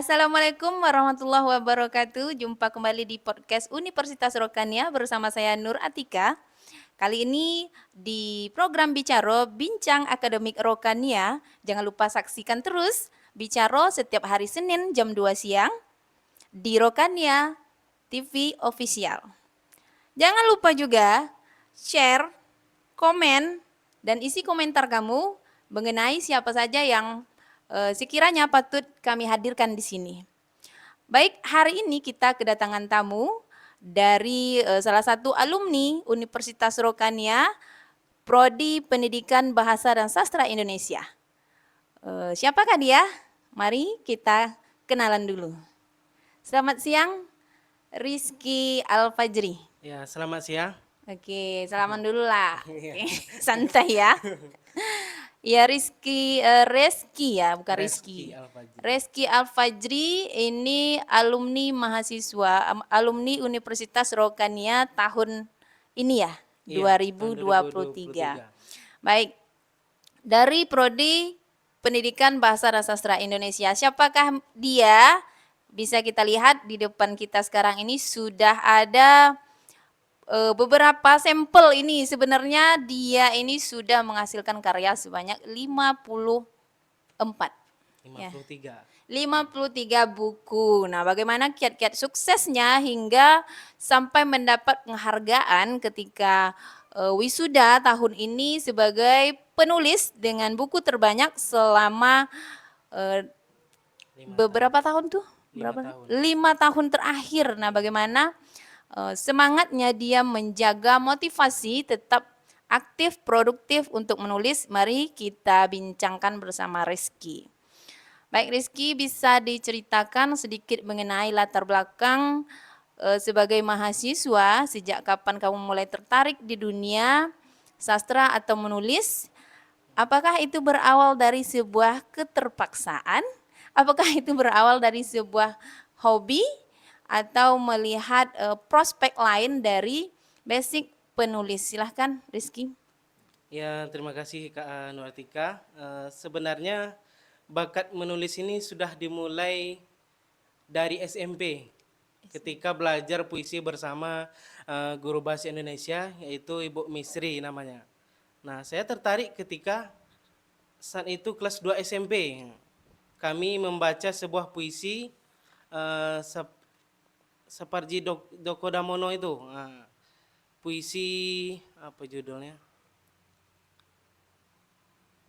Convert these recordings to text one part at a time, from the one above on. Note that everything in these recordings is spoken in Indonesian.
Assalamualaikum warahmatullahi wabarakatuh. Jumpa kembali di podcast Universitas Rokania bersama saya Nur Atika. Kali ini di program Bicaro Bincang Akademik Rokania. Jangan lupa saksikan terus Bicaro setiap hari Senin jam 2 siang di Rokania TV Official. Jangan lupa juga share, komen, dan isi komentar kamu mengenai siapa saja yang sekiranya patut kami hadirkan di sini. Baik, hari ini kita kedatangan tamu dari salah satu alumni Universitas Rokania, Prodi Pendidikan Bahasa dan Sastra Indonesia. Siapakah dia? Mari kita kenalan dulu. Selamat siang, Rizky Alfajri. Ya, selamat siang. Oke, salaman dulu lah. Iya. Oke, santai ya. Ya Reski ya, bukan Rizky. Alfajri. Reski Alfajri ini alumni mahasiswa, alumni Universitas Rokania tahun ini ya, Iya, tahun 2023. 2023. Baik, dari Prodi Pendidikan Bahasa dan Sastra Indonesia. Siapakah dia? Bisa kita lihat di depan kita sekarang ini sudah ada beberapa sampel ini. Sebenarnya dia ini sudah menghasilkan karya sebanyak 54. 53. 53 buku. Nah, bagaimana kiat-kiat suksesnya hingga sampai mendapat penghargaan ketika wisuda tahun ini sebagai penulis dengan buku terbanyak selama beberapa tahun tuh? Berapa? 5 tahun terakhir. Nah, bagaimana semangatnya dia menjaga motivasi tetap aktif, produktif untuk menulis? Mari kita bincangkan bersama Rizky. Baik Rizky, bisa diceritakan sedikit mengenai latar belakang sebagai mahasiswa, sejak kapan kamu mulai tertarik di dunia sastra atau menulis? Apakah itu berawal dari sebuah keterpaksaan? Apakah itu berawal dari sebuah hobi? Atau melihat prospek lain dari basic penulis? Silahkan Rizky. Ya, terima kasih Kak Nuartika. Sebenarnya bakat menulis ini sudah dimulai dari SMP. Ketika belajar puisi bersama guru bahasa Indonesia, yaitu Ibu Misri namanya. Nah, saya tertarik ketika saat itu kelas 2 SMP. Kami membaca sebuah puisi Saparji Djoko Damono itu. Puisi apa judulnya?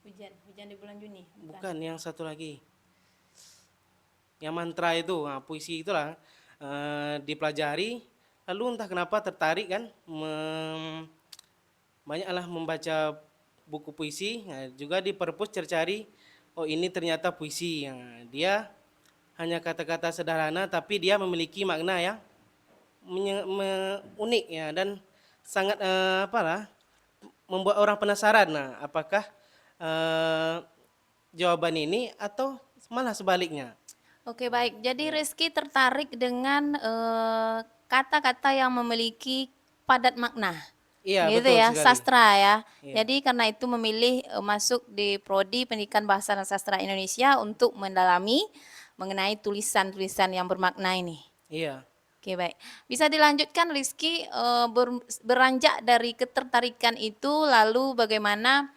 Hujan di bulan Juni. Bukan, yang satu lagi. Yang mantra itu, puisi itulah dipelajari. Lalu entah kenapa tertarik kan, banyaklah membaca buku puisi. Juga di perpus cari-cari, oh ini ternyata puisi. Dia hanya kata-kata sederhana, tapi dia memiliki makna yang unik ya, dan sangat membuat orang penasaran. Nah, apakah jawaban ini atau malah sebaliknya? Oke baik, jadi Rizky tertarik dengan kata-kata yang memiliki padat makna. Iya, Gitu betul ya, sekali. sastra ya. Iya. Jadi karena itu memilih masuk di Prodi Pendidikan Bahasa dan Sastra Indonesia untuk mendalami mengenai tulisan-tulisan yang bermakna ini. Iya. Oke baik, bisa dilanjutkan Rizky, beranjak dari ketertarikan itu lalu bagaimana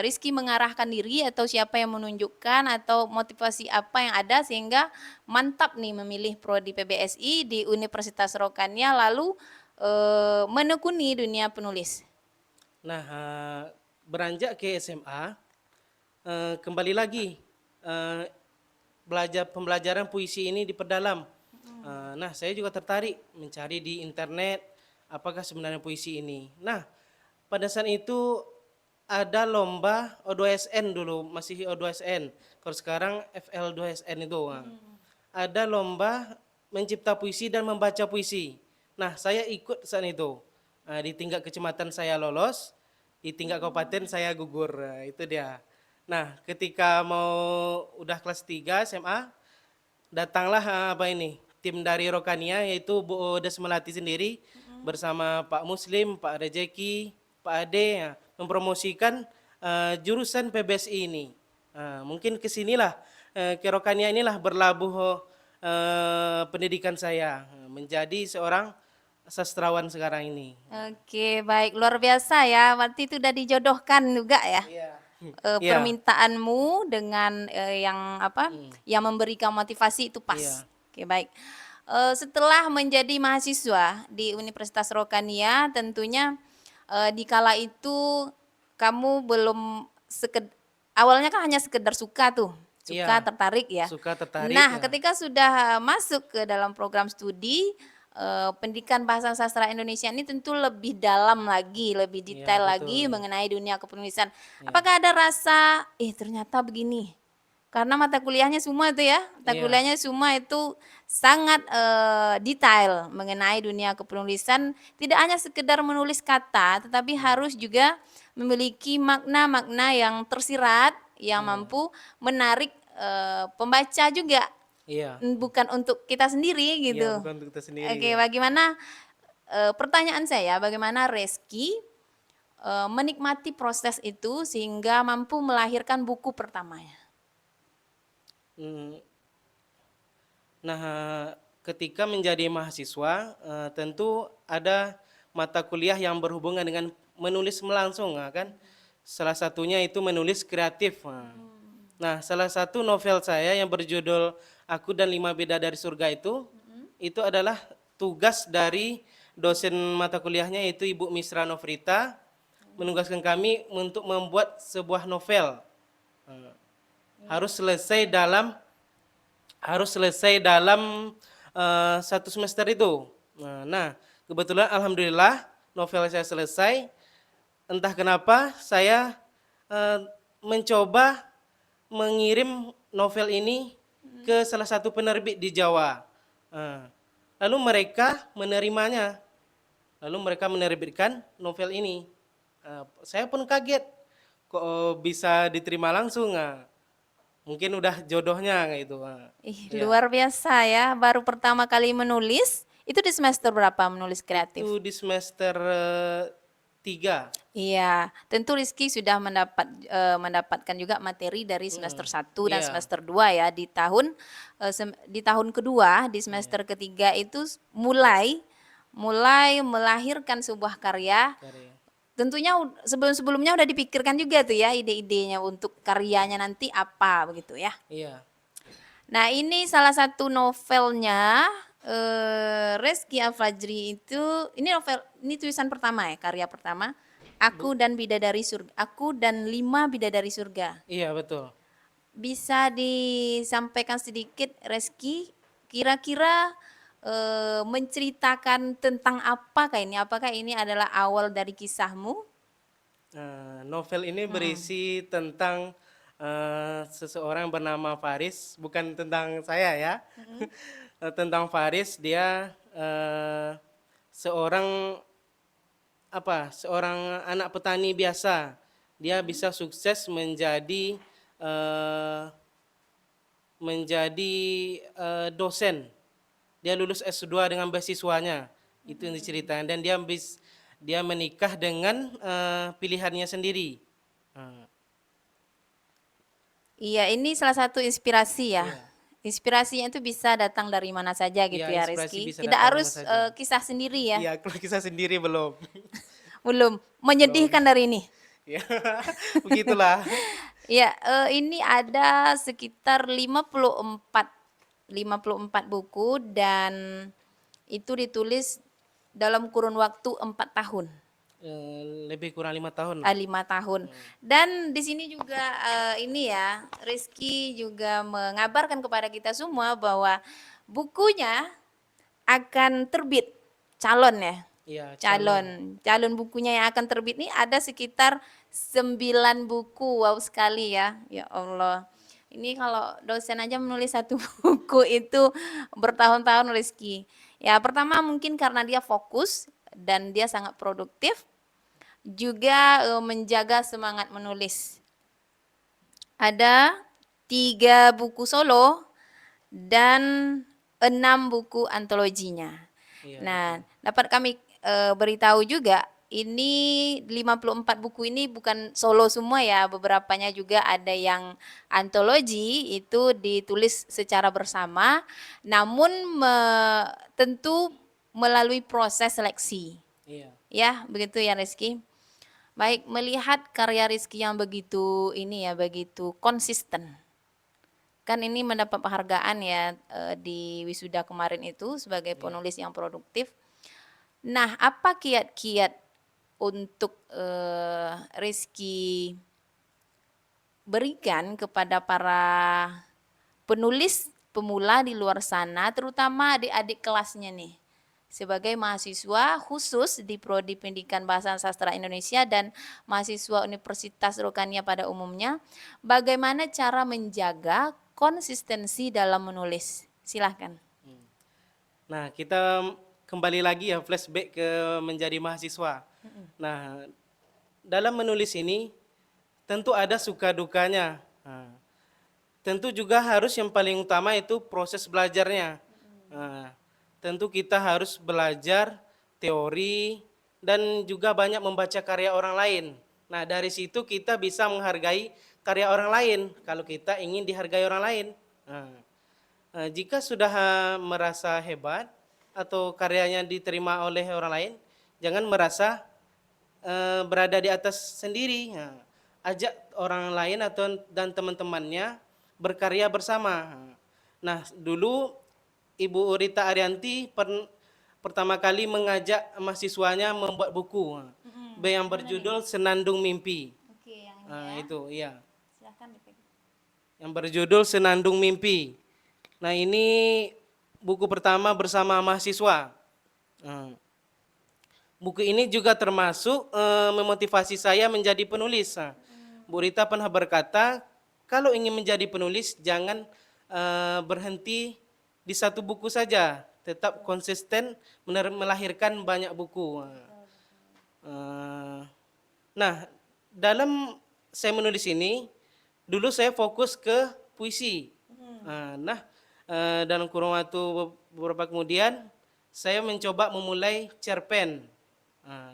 Rizky mengarahkan diri atau siapa yang menunjukkan atau motivasi apa yang ada sehingga mantap nih memilih Prodi PBSI di Universitas Rokania lalu menekuni dunia penulis. Nah, beranjak ke SMA, kembali lagi pembelajaran puisi ini diperdalam. Nah, saya juga tertarik mencari di internet apakah sebenarnya puisi ini. Nah, pada saat itu ada lomba O2SN dulu, masih O2SN. Kalau sekarang FL2SN itu. Ada lomba mencipta puisi dan membaca puisi. Nah, saya ikut saat itu. Di tingkat kecamatan saya lolos, di tingkat kabupaten saya gugur. Itu dia. Nah, ketika mau udah kelas 3 SMA, datanglah tim dari Rokania, yaitu Bu Odes Melati sendiri bersama Pak Muslim, Pak Rejeki, Pak Ade, mempromosikan jurusan PBSI ini. Mungkin kesinilah ke Rokania inilah berlabuh pendidikan saya menjadi seorang sastrawan sekarang ini. Oke, baik, luar biasa ya. Berarti itu udah dijodohkan juga ya. Iya. Iya. Permintaanmu dengan yang apa? Hmm. Yang memberikan motivasi itu pas. Iya. Oke, baik. Setelah menjadi mahasiswa di Universitas Rokania, tentunya di kala itu kamu belum awalnya kan hanya sekedar suka tuh, suka Iya. tertarik ya. Suka tertarik Nah, ya. ketika sudah masuk ke dalam program studi pendidikan bahasa sastra Indonesia ini tentu lebih dalam lagi, lebih Iya, detail betul lagi ya. mengenai dunia kepenulisan. Iya. Apakah ada rasa, ternyata begini? Karena mata kuliahnya semua itu ya, mata Iya. kuliahnya semua itu sangat detail mengenai dunia kepenulisan. Tidak hanya sekedar menulis kata, tetapi Iya. harus juga memiliki makna-makna yang tersirat, yang Iya. mampu menarik pembaca juga. Iya. Bukan untuk kita sendiri Iya, gitu. bukan untuk kita sendiri Oke, ya. bagaimana pertanyaan saya, bagaimana Reski menikmati proses itu sehingga mampu melahirkan buku pertamanya? Hmm. Nah, ketika menjadi mahasiswa, tentu ada mata kuliah yang berhubungan dengan menulis melangsung, kan? Salah satunya itu menulis kreatif. Nah, salah satu novel saya yang berjudul Aku dan Lima Bidadari Surga itu adalah tugas dari dosen mata kuliahnya yaitu Ibu Misra Nofrita menugaskan kami untuk membuat sebuah novel. Eh, Harus selesai dalam satu semester itu. Nah, kebetulan alhamdulillah novel saya selesai. Entah kenapa saya eh, mencoba mengirim novel ini ke salah satu penerbit di Jawa. Eh, Lalu mereka menerimanya. Lalu mereka menerbitkan novel ini. Saya pun kaget, kok bisa diterima langsung. Mungkin udah jodohnya kayak itu. Ya. Luar biasa ya, baru pertama kali menulis, itu di semester berapa menulis kreatif? Itu di semester 3. Iya, tentu Rizky sudah mendapatkan juga materi dari semester 1 dan Iya. semester 2 ya di tahun kedua, di semester ketiga itu mulai melahirkan sebuah karya. Karya. Tentunya sebelum-sebelumnya udah dipikirkan juga tuh ya ide-idenya untuk karyanya nanti apa begitu ya. Iya. Nah, ini salah satu novelnya Reski Afajri itu ini tulisan pertama ya, karya pertama. Aku dan Lima Bidadari Surga. Iya, betul. Bisa disampaikan sedikit Reski, kira-kira menceritakan tentang apakah ini? Apakah ini adalah awal dari kisahmu? Novel ini berisi tentang seseorang bernama Faris, bukan tentang saya ya. Tentang Faris, dia seorang seorang anak petani biasa. Dia bisa sukses eh, menjadi dosen. Dia lulus S2 dengan beasiswanya. Itu yang diceritakan, dan dia menikah dengan pilihannya sendiri. Eh, Iya, ini salah satu inspirasi ya. Iya. Inspirasinya itu bisa datang dari mana saja gitu Iya, ya, inspirasi Rizky. bisa Tidak datang dari mana harus saja. kisah sendiri ya. Iya, kalau kisah sendiri belum. Belum Belum. menyedihkan dari ini. Ya, begitulah. Ya, ini ada sekitar 54 buku dan itu ditulis dalam kurun waktu 4 tahun. Lebih kurang 5 tahun. 5 tahun. Dan di sini juga ini ya, Rizky juga mengabarkan kepada kita semua bahwa bukunya akan terbit calon ya. Iya, Calon bukunya yang akan terbit ini ada sekitar 9 buku. Wow sekali ya. Ya Allah. Ini kalau dosen aja menulis satu buku itu bertahun-tahun Rizky. Ya pertama mungkin karena dia fokus dan dia sangat produktif, juga menjaga semangat menulis. Ada 3 buku solo dan 6 buku antologinya. Iya, Nah, betul. dapat kami beritahu juga ini 54 buku ini bukan solo semua ya, beberapanya juga ada yang antologi itu ditulis secara bersama, namun tentu melalui proses seleksi. Iya. Ya, begitu ya Rizky. Baik, melihat karya Rizky yang begitu ini ya, begitu konsisten. Kan ini mendapat penghargaan ya di wisuda kemarin itu sebagai penulis yang produktif. Nah, apa kiat-kiat untuk Rizky berikan kepada para penulis pemula di luar sana, terutama adik-adik kelasnya nih, sebagai mahasiswa khusus di Prodi Pendidikan Bahasa dan Sastra Indonesia dan mahasiswa Universitas Rokania pada umumnya, bagaimana cara menjaga konsistensi dalam menulis? Silahkan. Nah, kita kembali lagi ya flashback ke menjadi mahasiswa. Nah, dalam menulis ini tentu ada suka dukanya. Nah, tentu juga harus yang paling utama itu proses belajarnya. Nah, tentu kita harus belajar teori dan juga banyak membaca karya orang lain. Nah, dari situ kita bisa menghargai karya orang lain kalau kita ingin dihargai orang lain. Nah, jika sudah merasa hebat atau karyanya diterima oleh orang lain, jangan merasa berada di atas sendiri. Nah, ajak orang lain atau dan teman-temannya berkarya bersama. Nah, dulu Ibu Rita Arianti pertama kali mengajak mahasiswanya membuat buku yang berjudul Senandung Mimpi. Oke, yang ini ya. Itu, iya. Silahkan dipegang. Yang berjudul Senandung Mimpi. Nah, ini buku pertama bersama mahasiswa. Buku ini juga termasuk memotivasi saya menjadi penulis. Nah, Bu Rita pernah berkata, kalau ingin menjadi penulis jangan berhenti di satu buku saja, tetap konsisten melahirkan banyak buku. Nah, dalam saya menulis ini, dulu saya fokus ke puisi. Nah, dalam kurun waktu beberapa kemudian, saya mencoba memulai cerpen.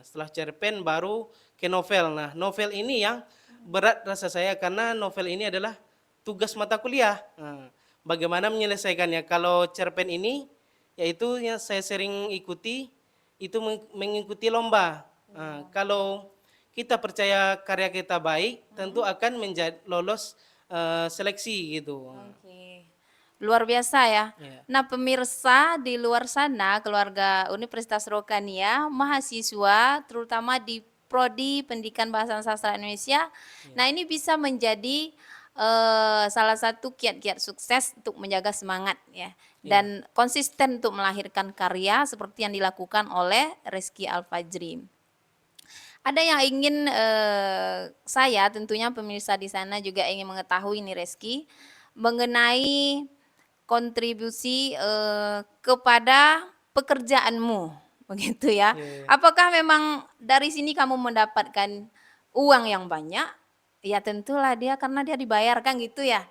Setelah cerpen baru ke novel. Nah, novel ini yang berat rasa saya karena novel ini adalah tugas mata kuliah. Bagaimana menyelesaikannya? Kalau cerpen ini, yaitu yang saya sering ikuti, itu mengikuti lomba. Kalau kita percaya karya kita baik, tentu akan lolos seleksi gitu. Oke. Luar biasa ya. Ya. Nah, pemirsa di luar sana, keluarga Universitas Rokania, mahasiswa terutama di Prodi Pendidikan Bahasa dan Sastra Indonesia. Nah, ini bisa menjadi salah satu kiat-kiat sukses untuk menjaga semangat ya dan konsisten untuk melahirkan karya seperti yang dilakukan oleh Rizky Al-Fajri. Ada yang ingin saya tentunya pemirsa di sana juga ingin mengetahui nih Rizky mengenai kontribusi kepada pekerjaanmu begitu ya. Apakah memang dari sini kamu mendapatkan uang yang banyak? Ya tentulah dia karena dia dibayarkan gitu ya.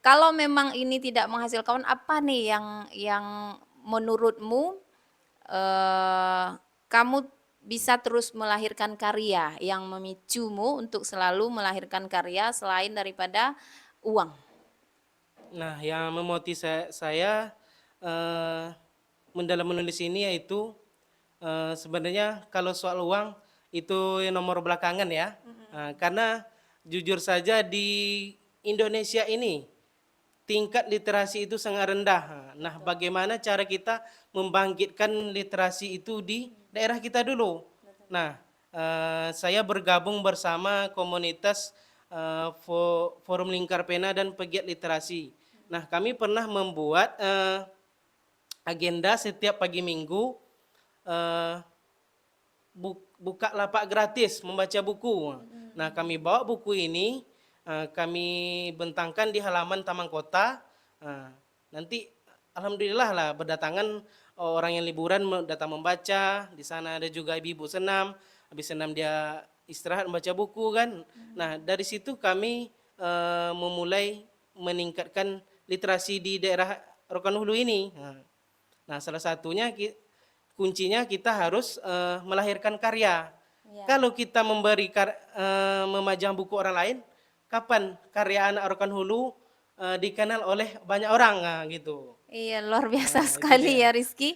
Kalau memang ini tidak menghasilkan apa nih yang menurutmu kamu bisa terus melahirkan karya yang memicumu untuk selalu melahirkan karya selain daripada uang? Nah, yang memotivasi saya dalam menulis ini yaitu sebenarnya kalau soal uang itu nomor belakangan ya. Karena jujur saja di Indonesia ini tingkat literasi itu sangat rendah. Nah, bagaimana cara kita membangkitkan literasi itu di daerah kita dulu? Nah, saya bergabung bersama komunitas Forum Lingkar Pena dan Pegiat Literasi. Nah, kami pernah membuat agenda setiap pagi minggu buka lapak gratis membaca buku. Nah, kami bawa buku ini, kami bentangkan di halaman taman kota. Nanti alhamdulillah lah berdatangan orang yang liburan datang membaca. Di sana ada juga ibu-ibu senam, habis senam dia istirahat membaca buku kan. Nah, dari situ kami memulai meningkatkan literasi di daerah Rokan Hulu ini. Nah, salah satunya kuncinya kita harus melahirkan karya. Ya. Kalau kita memajang buku orang lain, kapan karya anak Rokan Hulu dikenal oleh banyak orang, nah, gitu. Iya, luar biasa Nah, itu sekali dia. ya Rizky.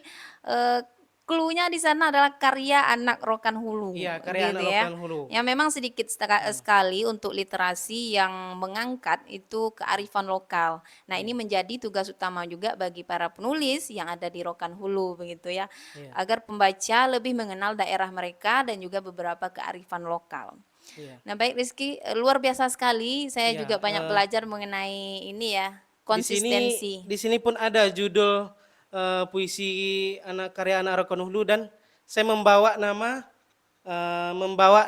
Cluenya di sana adalah karya anak Rokan Hulu, Iya, karya gitu anak ya. Rokan Hulu. Yang memang sedikit sekali untuk literasi yang mengangkat itu kearifan lokal. Nah, ini menjadi tugas utama juga bagi para penulis yang ada di Rokan Hulu, begitu ya. Iya, Agar pembaca lebih mengenal daerah mereka dan juga beberapa kearifan lokal. iya, Nah, baik Rizky, luar biasa sekali. Saya iya. juga banyak belajar mengenai ini ya, konsistensi. Di sini pun ada judul puisi karya anak Rokan Hulu, dan saya membawa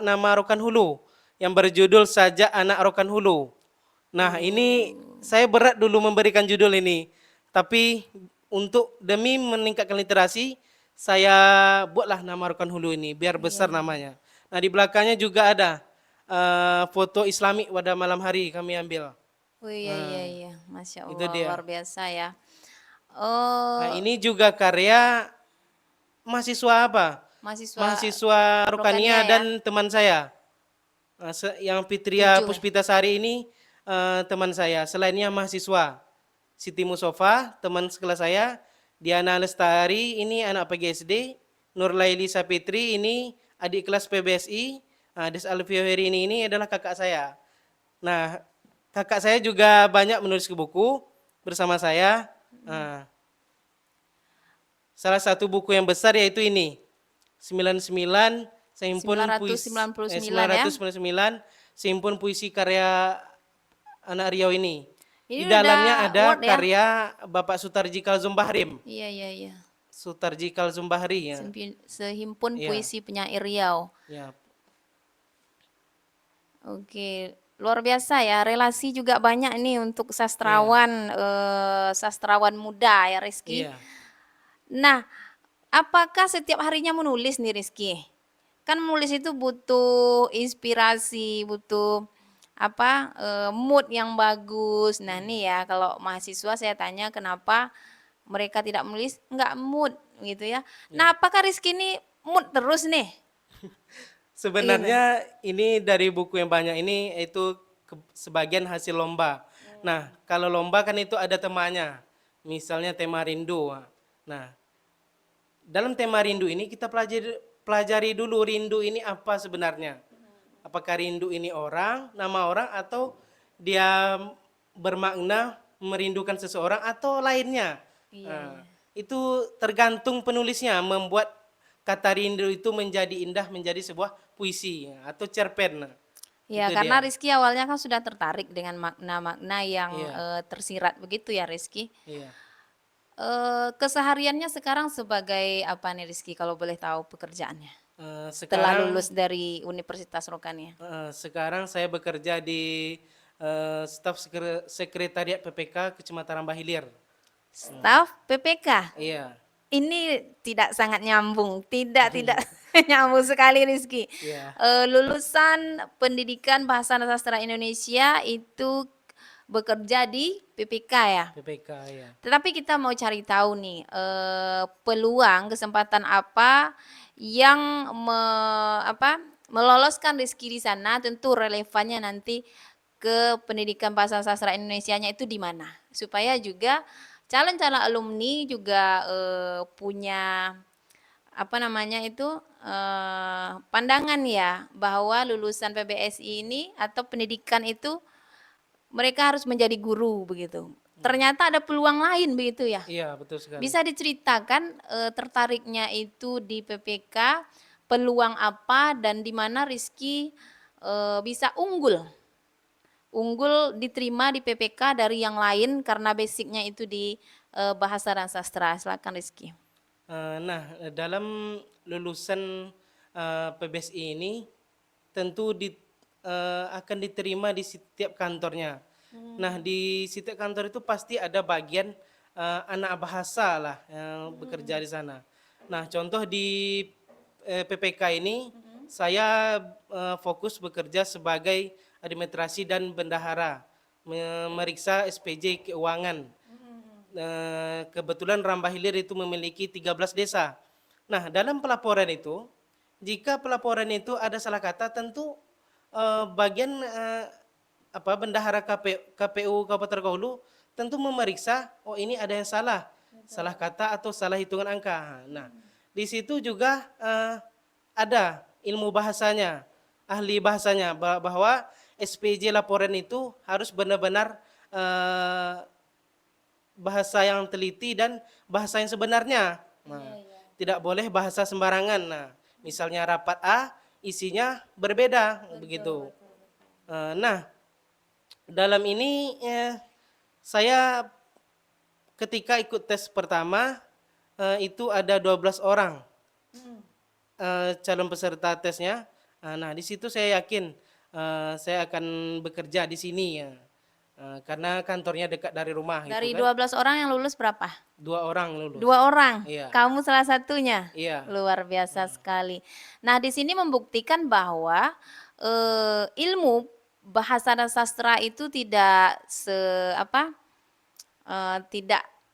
nama Rokan Hulu yang berjudul Sajak Anak Rokan Hulu. Nah, ini saya berat dulu memberikan judul ini, tapi untuk demi meningkatkan literasi, saya buatlah nama Rokan Hulu ini biar Iya, besar iya. namanya. Nah, di belakangnya juga ada foto Islami pada malam hari kami ambil. Oh iya iya Nah, iya, Masya itu Allah dia. luar biasa ya. Nah, Oh, ini juga karya mahasiswa apa? mahasiswa Mahasiswa Rokania Rukania ya, dan teman saya. Yang Fitria 7 ya. Puspitasari ini teman saya. Selainnya mahasiswa. Siti Musofa, teman sekelas saya. Diana Lestari, ini anak PGSD. Nurlaili Sapitri, ini adik kelas PBSI. Des Alfioheri ini adalah kakak saya. Nah, kakak saya juga banyak menulis ke buku bersama saya. Nah, salah satu buku yang besar yaitu ini. 99 Sehimpun Puisi 999 ya. 999 Sehimpun Puisi Karya Anak Riau ini. Di Ini dalamnya udah ada award ya. karya Bapak Sutarji Kalzum Bahrim. Iya iya iya. Sutarji Kalzum Bahri ya. Sehimpun Iya, Puisi Penyair Riau. ya. Oke, luar biasa ya. Relasi juga banyak nih untuk Iya, sastrawan muda ya Rizky. iya. Nah, apakah setiap harinya menulis nih Rizky? Kan menulis itu butuh inspirasi, butuh apa mood yang bagus. Nah nih ya kalau mahasiswa saya tanya kenapa mereka tidak menulis, nggak mood gitu ya. Nah Iya. apakah Rizky ini mood terus nih? Gitu. Sebenarnya ini dari buku yang banyak ini itu sebagian hasil lomba. Nah, kalau lomba kan itu ada temanya. Misalnya tema rindu. Nah, dalam tema rindu ini kita pelajari dulu rindu ini apa sebenarnya. Apakah rindu ini orang, nama orang, atau dia bermakna merindukan seseorang atau lainnya. Iya Nah, iya. itu tergantung penulisnya membuat kata rindu itu menjadi indah, menjadi sebuah puisi atau cerpen. Nah, Ya, itu karena dia. Rizky awalnya kan sudah tertarik dengan makna-makna yang Iya, tersirat begitu ya Rizky. iya. Kesehariannya sekarang sebagai apa nih Rizky kalau boleh tahu pekerjaannya? Setelah Sekarang lulus dari Universitas Rokania. sekarang saya bekerja di staf sekretariat PPK Kecamatan Rambah Hilir. Staf PPK. Iya, Ini tidak sangat nyambung, tidak nyambung sekali Rizky. iya, Lulusan pendidikan Bahasa dan Sastra Indonesia itu bekerja di PPK ya. PPK ya. Tetapi kita mau cari tahu nih peluang kesempatan apa yang meloloskan Rizky di sana, tentu relevannya nanti ke pendidikan bahasa sastra Indonesianya itu di mana, supaya juga calon-calon alumni juga punya apa namanya itu pandangan ya bahwa lulusan PBSI ini atau pendidikan itu mereka harus menjadi guru begitu. Ternyata ada peluang lain begitu ya. Iya, betul sekali. Bisa diceritakan tertariknya itu di PPK, peluang apa dan di mana Rizky bisa unggul. Unggul diterima di PPK dari yang lain karena basicnya itu di bahasa dan sastra. Silakan Rizky. Nah, dalam lulusan PBSI ini tentu akan diterima di setiap kantornya. Nah, di setiap kantor itu pasti ada bagian anak bahasa lah yang bekerja di sana. Nah, contoh di PPK ini saya fokus bekerja sebagai administrasi dan bendahara, memeriksa SPJ keuangan. Kebetulan Rambah Hilir itu memiliki 13 desa. Nah, dalam pelaporan itu, jika pelaporan itu ada salah kata, tentu bagian bendahara KPU Kabupaten Kaulu tentu memeriksa, oh ini ada yang salah, salah kata atau salah hitungan angka. Nah, di situ juga ada ilmu bahasanya, ahli bahasanya bahwa SPJ laporan itu harus benar-benar bahasa yang teliti dan bahasa yang sebenarnya. Nah, tidak boleh bahasa sembarangan. Nah, misalnya rapat A, isinya berbeda, begitu. Nah, dalam ini saya ketika ikut tes pertama itu ada 12 orang calon peserta tesnya. Nah, di situ saya yakin saya akan bekerja di sini ya. Karena kantornya dekat dari rumah gitu Dari kan. 12 orang yang lulus berapa? 2 orang lulus. 2 orang. Iya. Kamu salah satunya. Iya. Luar biasa sekali. Nah, di sini membuktikan bahwa ilmu bahasa dan sastra itu tidak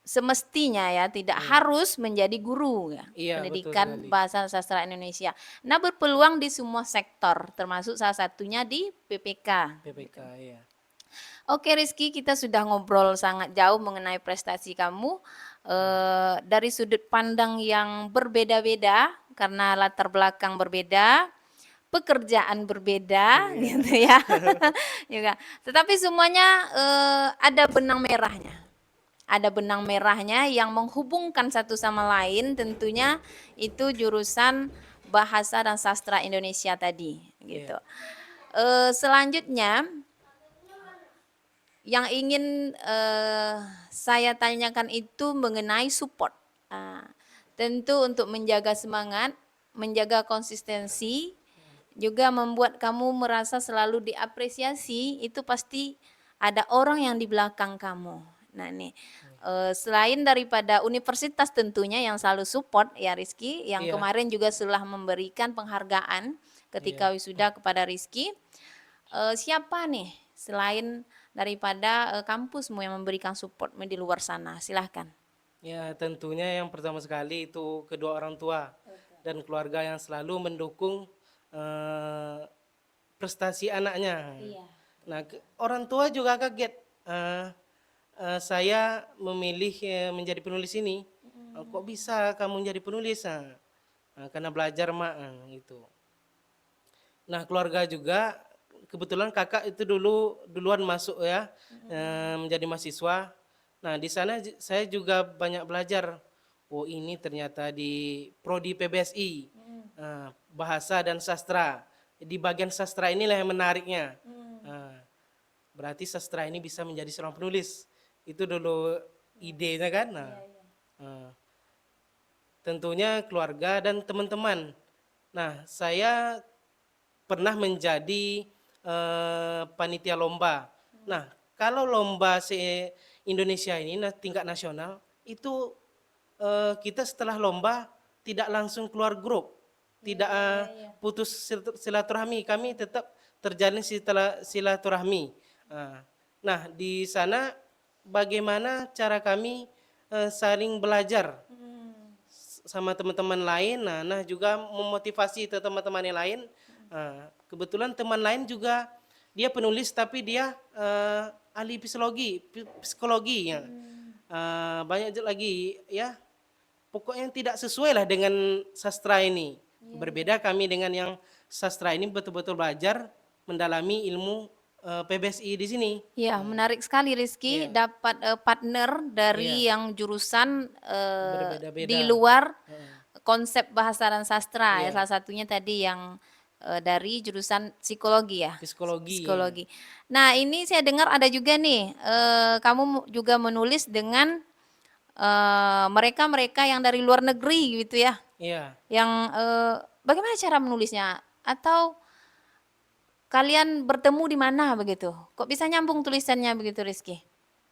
semestinya ya, tidak harus menjadi guru ya. Iya, betul Pendidikan sekali. bahasa dan sastra Indonesia. Nah, berpeluang di semua sektor, termasuk salah satunya di PPK. PPK, iya. Oke Rizky, kita sudah ngobrol sangat jauh mengenai prestasi kamu dari sudut pandang yang berbeda-beda karena latar belakang berbeda, pekerjaan berbeda, gitu ya. Juga. Tetapi semuanya ada benang merahnya. Ada benang merahnya yang menghubungkan satu sama lain, tentunya itu jurusan bahasa dan sastra Indonesia tadi, gitu. Selanjutnya yang ingin saya tanyakan itu mengenai support. Tentu untuk menjaga semangat, menjaga konsistensi, juga membuat kamu merasa selalu diapresiasi, itu pasti ada orang yang di belakang kamu. Nah nih, selain daripada universitas tentunya yang selalu support ya Rizky, yang kemarin juga sudah memberikan penghargaan ketika wisuda kepada Rizky. Siapa nih selain daripada kampusmu yang memberikan support di luar sana? Silahkan. Ya, tentunya yang pertama sekali itu kedua orang tua dan keluarga yang selalu mendukung prestasi anaknya. Nah, orang tua juga kaget. Saya memilih menjadi penulis ini. Kok bisa kamu menjadi penulis? Karena belajar mak gitu. Nah, keluarga juga kebetulan kakak itu duluan masuk ya menjadi mahasiswa. Nah, di sana saya juga banyak belajar. Oh, ini ternyata di prodi PBSI, bahasa dan sastra. Di bagian sastra inilah yang menariknya. Berarti sastra ini bisa menjadi seorang penulis. Itu dulu idenya kan. Tentunya keluarga dan teman-teman. Nah, saya pernah menjadi panitia lomba. Nah, kalau lomba Indonesia ini tingkat nasional itu kita setelah lomba tidak langsung keluar grup, tidak putus silaturahmi, kami tetap terjalin silaturahmi. Nah, di sana bagaimana cara kami saling belajar sama teman-teman lain, nah juga memotivasi teman-teman yang lain. Kebetulan teman lain juga dia penulis tapi dia ahli psikologi ya. Banyak lagi ya. Pokoknya tidak sesuai lah dengan sastra ini. Berbeda kami dengan yang sastra ini betul-betul belajar mendalami ilmu PBSI di sini. Ya, menarik sekali Rizky dapat partner dari yang jurusan Berbeda-beda. di luar konsep bahasa dan sastra ya. Salah satunya tadi yang dari jurusan psikologi ya. Psikologi. Nah, ini saya dengar ada juga nih kamu juga menulis dengan mereka-mereka yang dari luar negeri gitu ya. Iya. Yang bagaimana cara menulisnya? Atau kalian bertemu di mana begitu? Kok bisa nyambung tulisannya begitu Rizky?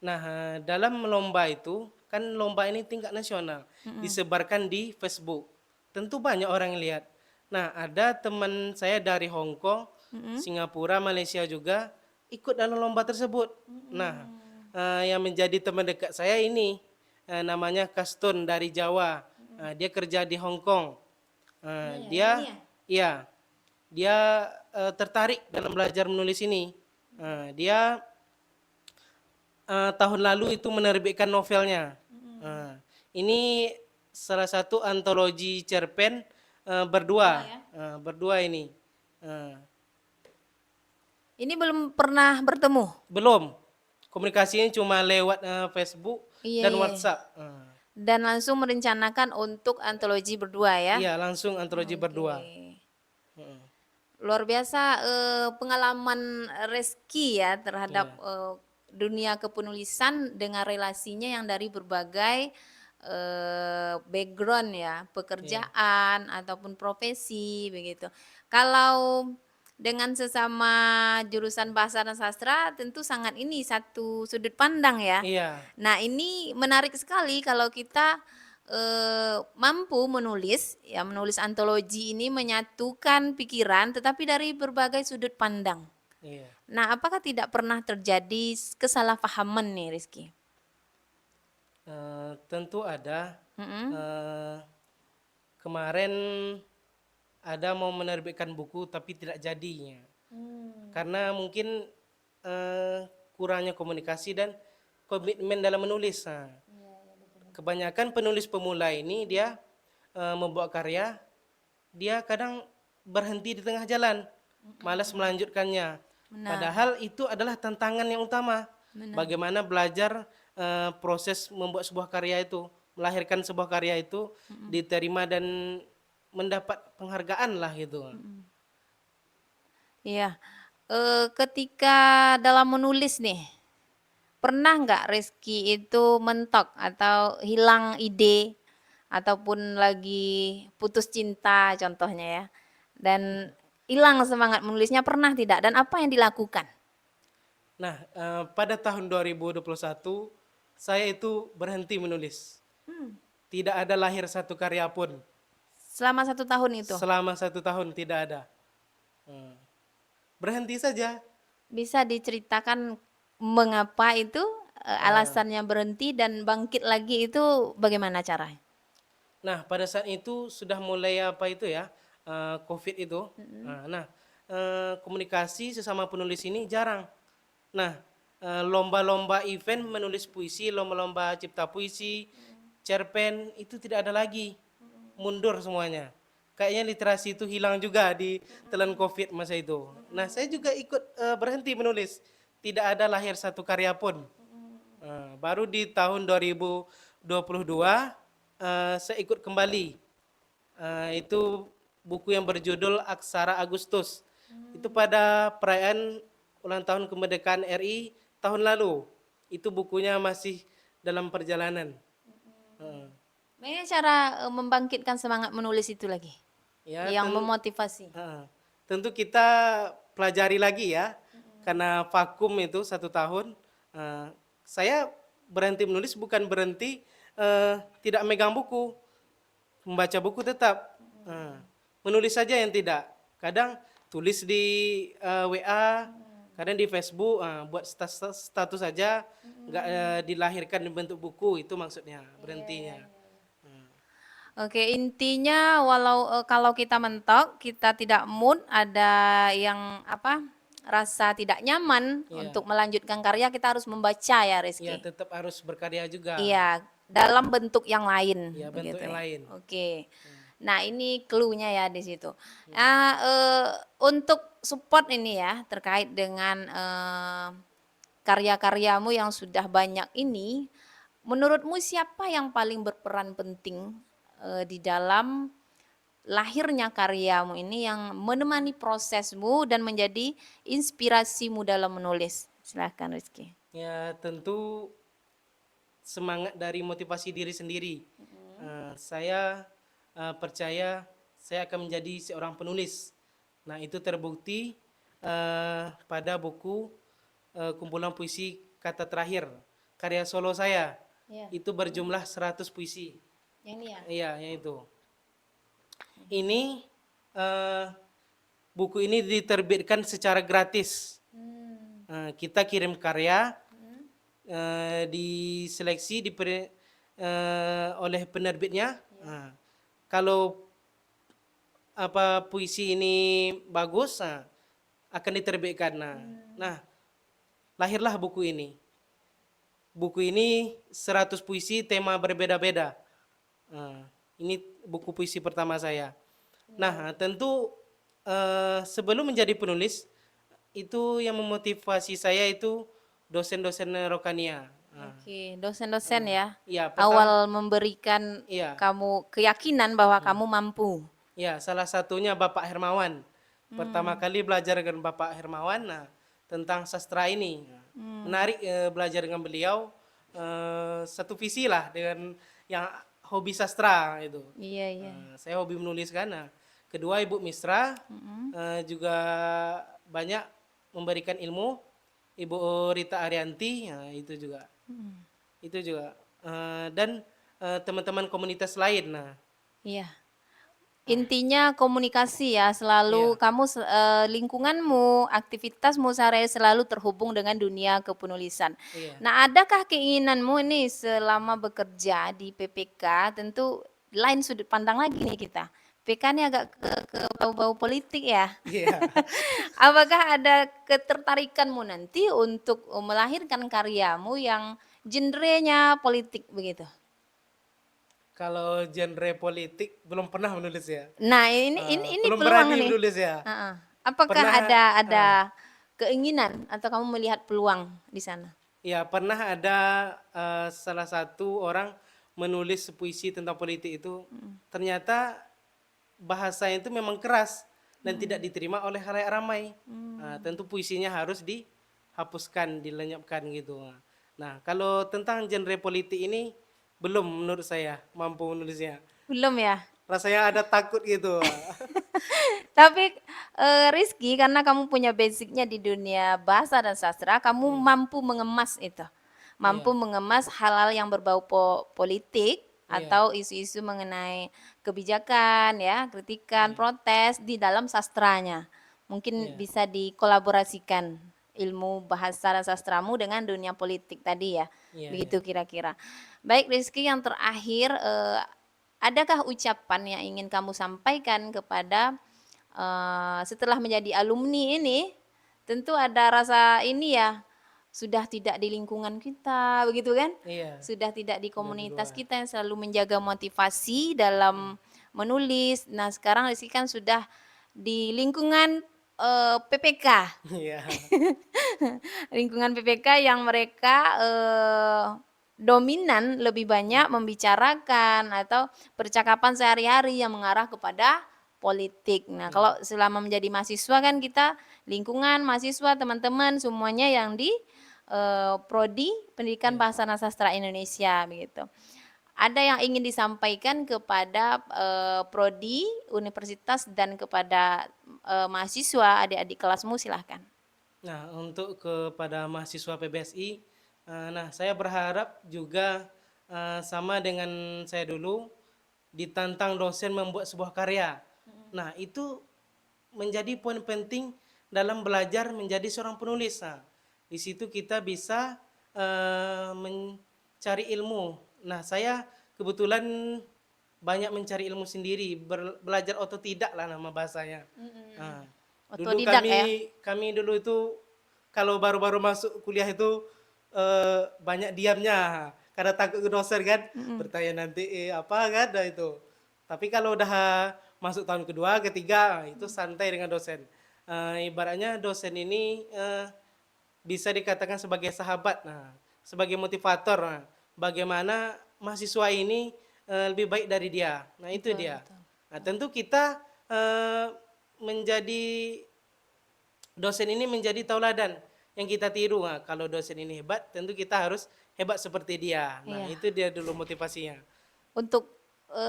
Nah, dalam lomba itu, kan lomba ini tingkat nasional, disebarkan di Facebook. Tentu banyak orang yang lihat. Nah, ada teman saya dari Hong Kong, Singapura, Malaysia juga ikut dalam lomba tersebut. Nah, yang menjadi teman dekat saya ini namanya Kaston dari Jawa. Dia kerja di Hong Kong. Ini Dia, ya. iya, dia tertarik dalam belajar menulis ini. Dia tahun lalu itu menerbitkan novelnya. Ini salah satu antologi cerpen Berdua berdua, ya. berdua ini. Eh, Ini belum pernah bertemu. Belum, komunikasinya cuma lewat Facebook Iya, dan iya. WhatsApp. Dan langsung merencanakan untuk antologi berdua ya. Iya, langsung antologi Oke. berdua. Heeh. Luar biasa pengalaman Reski ya terhadap Iya, dunia kepenulisan dengan relasinya yang dari berbagai background ya, iya, pekerjaan ataupun profesi begitu. Kalau dengan sesama jurusan bahasa dan sastra tentu sangat ini satu sudut pandang ya. iya, Nah, ini menarik sekali kalau kita mampu menulis, ya menulis antologi ini menyatukan pikiran tetapi dari berbagai sudut pandang. iya. Nah, apakah tidak pernah terjadi kesalahpahaman nih, Rizky? Tentu ada. Mm-mm. Eh, Kemarin ada mau menerbitkan buku tapi tidak jadinya. Karena mungkin eh, kurangnya komunikasi dan komitmen dalam menulis. Nah, kebanyakan penulis pemula ini dia membuat karya, dia kadang berhenti di tengah jalan, malas melanjutkannya. Benar, Padahal itu adalah tantangan yang utama. benar. Bagaimana belajar proses membuat sebuah karya itu, melahirkan sebuah karya itu diterima dan mendapat penghargaan lah gitu. Iya. Ketika dalam menulis nih, pernah nggak Rizky itu mentok atau hilang ide ataupun lagi putus cinta contohnya ya, dan hilang semangat menulisnya pernah tidak? Dan apa yang dilakukan? Nah, pada tahun 2021 saya itu berhenti menulis. Tidak ada lahir satu karya pun. Selama 1 tahun itu, Selama 1 tahun tidak ada. Berhenti saja. bisa diceritakan mengapa itu alasannya berhenti dan bangkit lagi itu bagaimana caranya? Nah, pada saat itu sudah mulai apa itu ya, COVID itu. Nah, komunikasi sesama penulis ini jarang. Nah, lomba-lomba event menulis puisi, lomba-lomba cipta puisi, cerpen itu tidak ada lagi. Mundur semuanya. Kayaknya literasi itu hilang juga di telan COVID masa itu. Nah, saya juga ikut berhenti menulis. Tidak ada lahir satu karya pun. Baru di tahun 2022 saya ikut kembali. Itu buku yang berjudul Aksara Agustus. Itu pada perayaan ulang tahun kemerdekaan RI tahun lalu. Itu bukunya masih dalam perjalanan. Eh, Bagaimana cara membangkitkan semangat menulis itu lagi? ya, Yang memotivasi. tentu kita pelajari lagi ya, karena vakum itu 1 tahun. Saya berhenti menulis bukan berhenti tidak megang buku, membaca buku tetap. Menulis saja yang tidak. Kadang tulis di WA, kadang di Facebook, buat status saja, nggak dilahirkan di bentuk buku, itu maksudnya berhentinya. Oke, intinya walau kalau kita mentok, kita tidak mood, ada yang apa? Rasa tidak nyaman Iya, untuk melanjutkan karya, kita harus membaca ya, iya Rizky. tetap harus berkarya juga. Iya, dalam bentuk yang lain, Iya, bentuk begitu yang ya. lain. Oke. Nah, ini clue-nya ya di situ. Nah, untuk support ini ya terkait dengan karya-karyamu yang sudah banyak ini, menurutmu siapa yang paling berperan penting di dalam lahirnya karyamu ini yang menemani prosesmu dan menjadi inspirasimu dalam menulis? Silahkan Rizky. Ya, tentu semangat dari motivasi diri sendiri. Saya percaya saya akan menjadi seorang penulis. Nah, itu terbukti pada buku kumpulan puisi kata terakhir karya solo saya. Ya, Itu berjumlah 100 puisi. yang ini ya. Iya, yang itu. Ini buku ini diterbitkan secara gratis. Kita kirim karya, diseleksi oleh penerbitnya, Nah, kalau apa puisi ini bagus, nah, akan diterbitkan. Nah, lahirlah buku ini. Buku ini 100 puisi tema berbeda-beda. Nah, ini buku puisi pertama saya. Nah, tentu sebelum menjadi penulis itu yang memotivasi saya itu dosen-dosen Rokania. Oke, dosen-dosen ya. Ya, Awal memberikan iya, kamu keyakinan bahwa kamu mampu. ya salah satunya Bapak Hermawan. Pertama kali belajar dengan Bapak Hermawan, nah, tentang sastra ini. Nah, menarik belajar dengan beliau, satu visi lah dengan yang hobi sastra itu. Iya, iya. Saya hobi menulis kan. Nah, kedua Ibu Misra juga banyak memberikan ilmu. Ibu Rita Arianti, nah, itu juga dan teman-teman komunitas lain. Nah, Iya. Intinya komunikasi ya, selalu iya, kamu lingkunganmu, aktivitasmu sehari selalu terhubung dengan dunia kepenulisan. iya, Nah, adakah keinginanmu ini selama bekerja di PPK, tentu lain sudut pandang lagi nih kita. PK ini agak ke bau-bau politik ya. iya. Apakah ada ketertarikanmu nanti untuk melahirkan karyamu yang genrenya politik begitu? Kalau genre politik belum pernah menulis ya. Nah, ini Belum peluang berani nih. menulis ya. Heeh. Apakah Pernah, ada ah, keinginan atau kamu melihat peluang di sana? ya pernah ada salah satu orang menulis puisi tentang politik itu. Ternyata bahasanya itu memang keras dan tidak diterima oleh khalayak ramai. Tentu puisinya harus dihapuskan, dilenyapkan gitu. Nah, kalau tentang genre politik ini belum menurut saya mampu menulisnya. Belum ya? Rasanya ada takut gitu. Tapi, Rizky karena kamu punya basicnya di dunia bahasa dan sastra, kamu mampu mengemas itu. Mampu Iya, mengemas hal-hal yang berbau politik iya, atau isu-isu mengenai kebijakan ya, kritikan, iya, protes di dalam sastranya. Mungkin iya, bisa dikolaborasikan ilmu bahasa dan sastramu dengan dunia politik tadi ya, iya, iya. begitu kira-kira. Baik Rizky, yang terakhir, adakah ucapan yang ingin kamu sampaikan kepada setelah menjadi alumni ini, tentu ada rasa ini ya, sudah tidak di lingkungan kita, begitu kan? Iya, Sudah tidak di sudah di komunitas luar. kita yang selalu menjaga motivasi dalam menulis. Nah, sekarang Rizky kan sudah di lingkungan PPK, Iya, lingkungan PPK yang mereka dominan lebih banyak membicarakan atau percakapan sehari-hari yang mengarah kepada politik. Nah, iya, kalau selama menjadi mahasiswa kan kita lingkungan mahasiswa, teman-teman semuanya yang di prodi Pendidikan iya. Bahasa dan Sastra Indonesia begitu. Ada yang ingin disampaikan kepada prodi universitas dan kepada mahasiswa adik-adik kelasmu silahkan. Nah, untuk kepada mahasiswa PBSI, nah saya berharap juga sama dengan saya dulu ditantang dosen membuat sebuah karya. Nah, itu menjadi poin penting dalam belajar menjadi seorang penulis. Nah, di situ kita bisa mencari ilmu. Nah, saya kebetulan banyak mencari ilmu sendiri, belajar otodidak lah nama bahasanya. Nah, dulu Otodidak ya. kami dulu itu kalau baru-baru masuk kuliah itu banyak diamnya, karena takut ke dosen kan, bertanya nanti apa kan, dah itu. Tapi kalau udah masuk tahun kedua, ketiga, itu santai dengan dosen. Ibaratnya dosen ini bisa dikatakan sebagai sahabat, nah, sebagai motivator. Nah, bagaimana mahasiswa ini lebih baik dari dia. Nah, itu Betul, dia. betul. Nah, tentu kita menjadi dosen ini menjadi tauladan yang kita tiru. Nah, kalau dosen ini hebat, tentu kita harus hebat seperti dia. Nah, Iya. itu dia dulu motivasinya. Untuk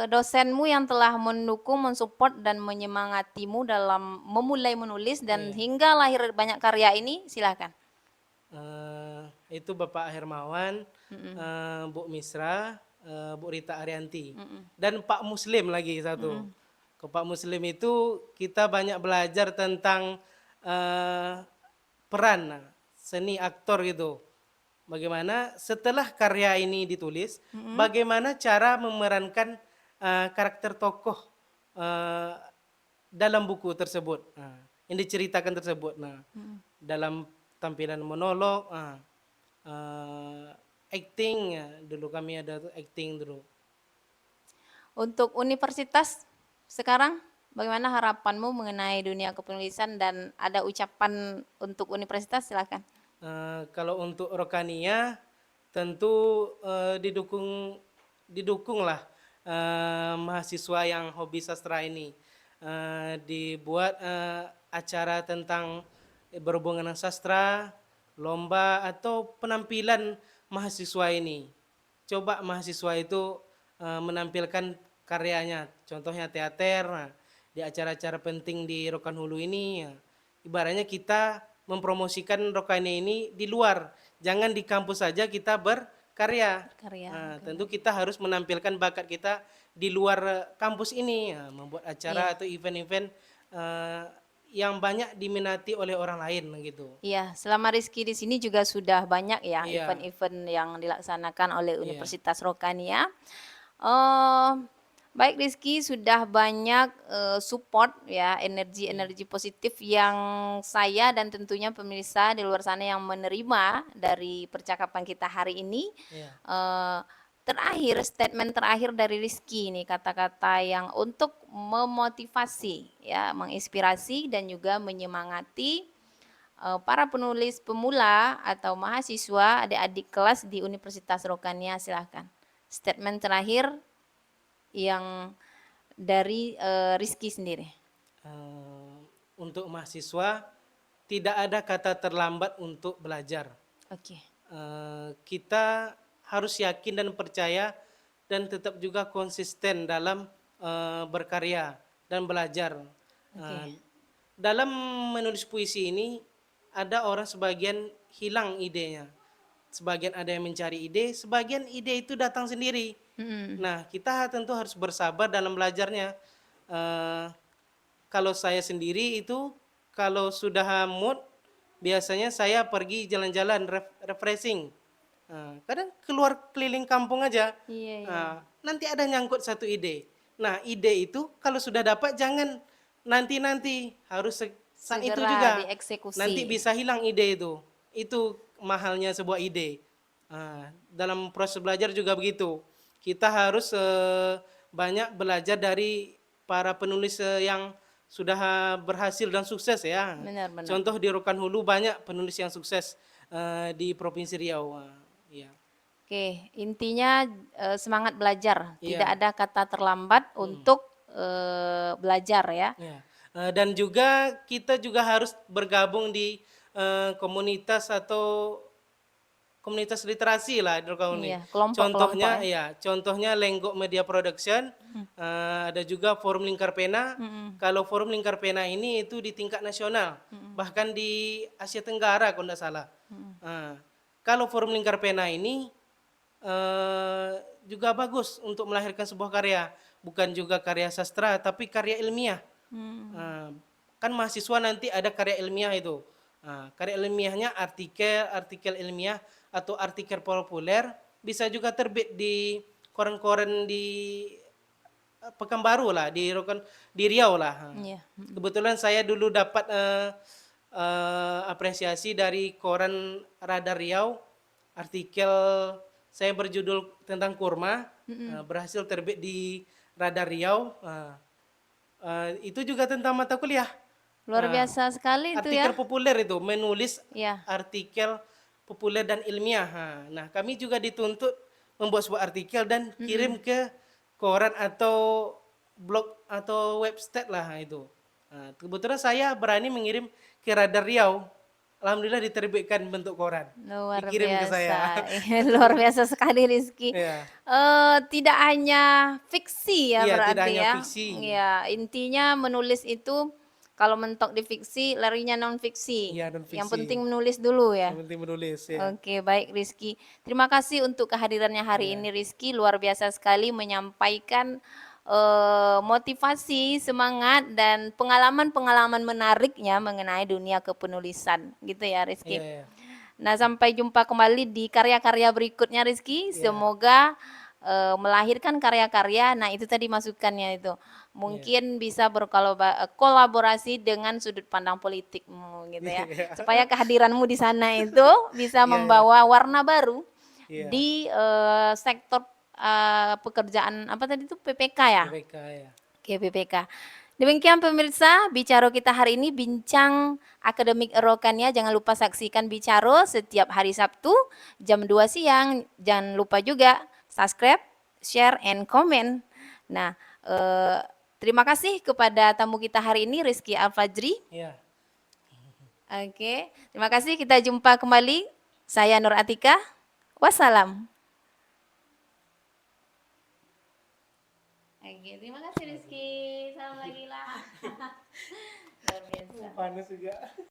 dosenmu yang telah mendukung, mensupport dan menyemangatimu dalam memulai menulis dan Iya. hingga lahir banyak karya ini, silakan. Itu Bapak Hermawan, Bu Misra, Bu Rita Arianti, dan Pak Muslim lagi satu. Ke Pak Muslim itu kita banyak belajar tentang eh, peran, nah, seni aktor gitu. Bagaimana setelah karya ini ditulis, bagaimana cara memerankan karakter tokoh eh, dalam buku tersebut, yang diceritakan tersebut. Nah, dalam tampilan monolog, acting, ya, dulu kami ada tuh acting dulu. Untuk universitas sekarang, bagaimana harapanmu mengenai dunia kepenulisan dan ada ucapan untuk universitas? Silakan. Kalau untuk Rokania tentu didukunglah mahasiswa yang hobi sastra ini. Dibuat acara tentang berhubungan dengan sastra, lomba atau penampilan mahasiswa ini. Coba mahasiswa itu menampilkan karyanya, contohnya teater. Nah, di acara-acara penting di Rokan Hulu ini, ya, ibaratnya kita mempromosikan Rokania ini di luar, jangan di kampus saja kita berkarya. Berkarya, Tentu kita harus menampilkan bakat kita di luar kampus ini, ya, membuat acara Iya. atau event-event yang banyak diminati oleh orang lain gitu. Iya, selama Rizky di sini juga sudah banyak ya Iya, event-event yang dilaksanakan oleh iya, Universitas Rokania. Eh, baik Rizky, sudah banyak support ya, iya, energi-energi positif yang saya dan tentunya pemirsa di luar sana yang menerima dari percakapan kita hari ini. iya. Eh, Terakhir, statement terakhir dari Rizky ini, kata-kata yang untuk memotivasi, ya, menginspirasi dan juga menyemangati para penulis pemula atau mahasiswa, adik-adik kelas di Universitas Rokania. Silahkan. Statement terakhir yang dari Rizky sendiri. Eh, untuk mahasiswa tidak ada kata terlambat untuk belajar. Oke. Kita harus yakin dan percaya dan tetap juga konsisten dalam berkarya dan belajar. Oke. Dalam menulis puisi ini ada orang sebagian hilang idenya, sebagian ada yang mencari ide, sebagian ide itu datang sendiri. Mm-mm. Nah, kita tentu harus bersabar dalam belajarnya. Eh, Kalau saya sendiri itu kalau sudah mood biasanya saya pergi jalan-jalan refreshing. Kadang keluar keliling kampung aja. Iya, iya. Nanti ada nyangkut satu ide. Nah, ide itu kalau sudah dapat jangan nanti-nanti, harus saat itu Segera juga. dieksekusi. Nanti bisa hilang ide itu. Itu mahalnya sebuah ide. Dalam proses belajar juga begitu. Kita harus banyak belajar dari para penulis yang sudah berhasil dan sukses ya. Benar-benar. Contoh di Rokan Hulu banyak penulis yang sukses di Provinsi Riau. Iya, Oke, intinya semangat belajar. Tidak iya, ada kata terlambat untuk belajar ya. iya. Dan juga kita juga harus bergabung di komunitas atau komunitas literasi lah di Rokan Hulu ini. Iya, kelompok-kelompok Contohnya ya. ya, contohnya Lenggok Media Production, ada juga Forum Lingkar Pena. Mm-mm. Kalau Forum Lingkar Pena ini itu di tingkat nasional, bahkan di Asia Tenggara kalau tidak salah. Kalau Forum Lingkar Pena ini eh, juga bagus untuk melahirkan sebuah karya, bukan juga karya sastra, tapi karya ilmiah. Ah, kan mahasiswa nanti ada karya ilmiah itu. Karya ilmiahnya artikel ilmiah atau artikel populer bisa juga terbit di koran-koran di Pekanbaru lah, di Riau lah. Iya. Kebetulan saya dulu dapat apresiasi dari koran Radar Riau, artikel saya berjudul tentang kurma, berhasil terbit di Radar Riau. Itu juga tentang mata kuliah. Luar biasa sekali itu Artikel ya. populer itu, menulis Ya. artikel populer dan ilmiah. Nah, kami juga dituntut membuat sebuah artikel dan kirim ke koran atau blog atau website lah itu. Kebetulan saya berani mengirim ke Radar Riau. Alhamdulillah diterbitkan bentuk koran. Luar Dikirim ke saya. biasa, luar biasa sekali Rizky. Iya. Tidak hanya fiksi ya Iya, tidak berarti hanya ya. fiksi. Ya, intinya menulis itu kalau mentok di fiksi, larinya non fiksi. Iya, non Yang fiksi. penting menulis dulu ya. Yang penting menulis ya. Oke, baik Rizky. Terima kasih untuk kehadirannya hari Iya. ini Rizky. Luar biasa sekali menyampaikan motivasi, semangat, dan pengalaman-pengalaman menariknya mengenai dunia kepenulisan. Gitu ya Iya, Rizky. iya. Nah, sampai jumpa kembali di karya-karya berikutnya Rizky. Iya. Semoga melahirkan karya-karya. Nah, itu tadi masukannya itu. Mungkin bisa berkolaborasi dengan sudut pandang politikmu gitu ya. Supaya kehadiranmu di sana itu bisa Iya, iya. membawa warna baru Iya, di sektor pekerjaan apa tadi itu PPK ya? BPK ya. Oke, PPK. Demikian pemirsa, Bicaro kita hari ini bincang akademik Rokania. Jangan lupa saksikan Bicaro setiap hari Sabtu jam 2 siang. Jangan lupa juga subscribe, share, and comment. Nah, terima kasih kepada tamu kita hari ini, Rizky Alfajri. Iya. Oke, terima kasih. Kita jumpa kembali. Saya Nur Atika. Wassalam. Oke, terima kasih Rizky. Salam lagi lah. Luar biasa. Panas juga.